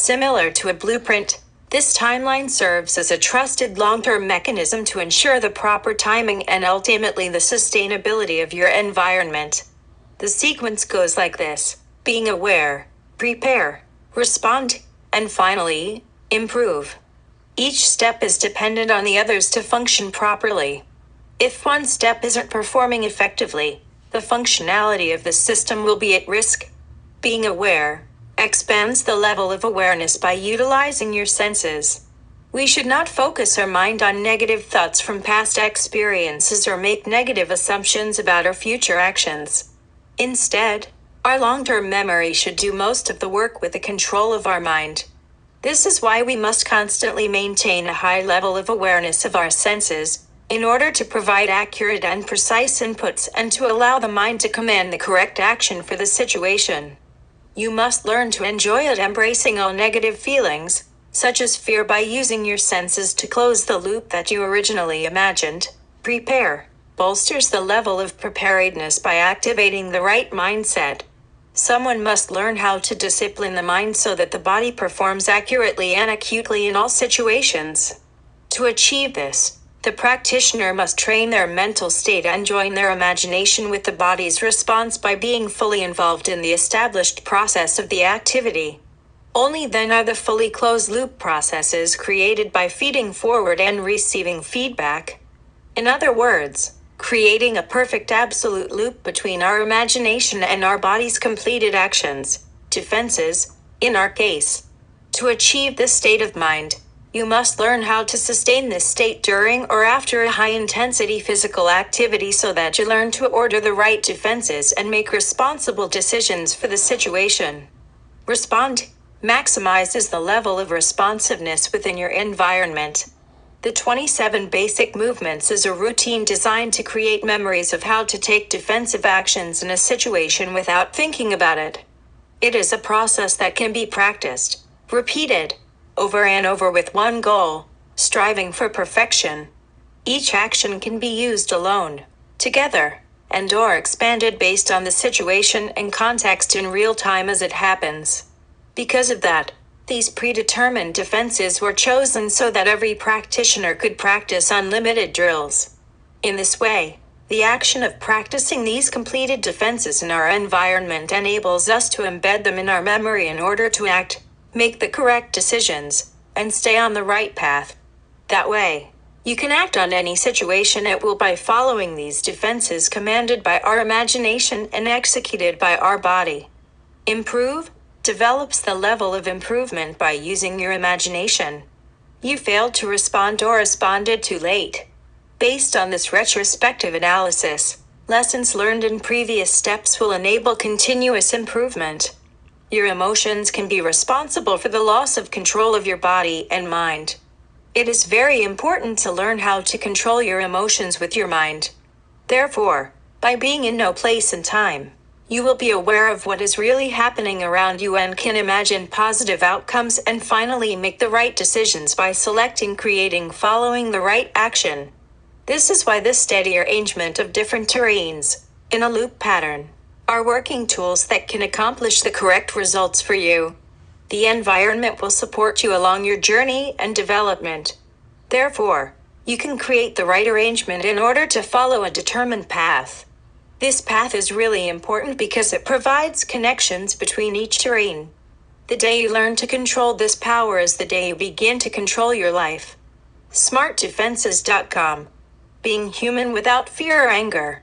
Similar to a blueprint, this timeline serves as a trusted long-term mechanism to ensure the proper timing and ultimately the sustainability of your environment. The sequence goes like this: being aware, prepare, respond, and finally, improve. Each step is dependent on the others to function properly. If one step isn't performing effectively, the functionality of the system will be at risk. Being aware expands the level of awareness by utilizing your senses. We should not focus our mind on negative thoughts from past experiences or make negative assumptions about our future actions. Instead, our long-term memory should do most of the work with the control of our mind. This is why we must constantly maintain a high level of awareness of our senses, in order to provide accurate and precise inputs and to allow the mind to command the correct action for the situation. You must learn to enjoy it, embracing all negative feelings, such as fear, by using your senses to close the loop that you originally imagined. Prepare bolsters the level of preparedness by activating the right mindset. Someone must learn how to discipline the mind so that the body performs accurately and acutely in all situations. To achieve this, the practitioner must train their mental state and join their imagination with the body's response by being fully involved in the established process of the activity. Only then are the fully closed-loop processes created by feeding forward and receiving feedback. In other words, creating a perfect absolute loop between our imagination and our body's completed actions, defenses, in our case. To achieve this state of mind, you must learn how to sustain this state during or after a high-intensity physical activity so that you learn to order the right defenses and make responsible decisions for the situation. Respond maximizes the level of responsiveness within your environment. The 27 basic movements is a routine designed to create memories of how to take defensive actions in a situation without thinking about it. It is a process that can be practiced, repeated, over and over with one goal, striving for perfection. Each action can be used alone, together, and/or expanded based on the situation and context in real time as it happens. Because of that, these predetermined defenses were chosen so that every practitioner could practice unlimited drills. In this way, the action of practicing these completed defenses in our environment enables us to embed them in our memory in order to act, make the correct decisions, and stay on the right path. That way, you can act on any situation at will by following these defenses commanded by our imagination and executed by our body. Improve develops the level of improvement by using your imagination. You failed to respond or responded too late. Based on this retrospective analysis, lessons learned in previous steps will enable continuous improvement. Your emotions can be responsible for the loss of control of your body and mind. It is very important to learn how to control your emotions with your mind. Therefore, by being in no place and time, you will be aware of what is really happening around you and can imagine positive outcomes and finally make the right decisions by selecting, creating, following the right action. This is why this steady arrangement of different terrains, in a loop pattern, are working tools that can accomplish the correct results for you. The environment will support you along your journey and development. Therefore, you can create the right arrangement in order to follow a determined path. This path is really important because it provides connections between each terrain. The day you learn to control this power is the day you begin to control your life. SmartDefenses.com. Being human without fear or anger.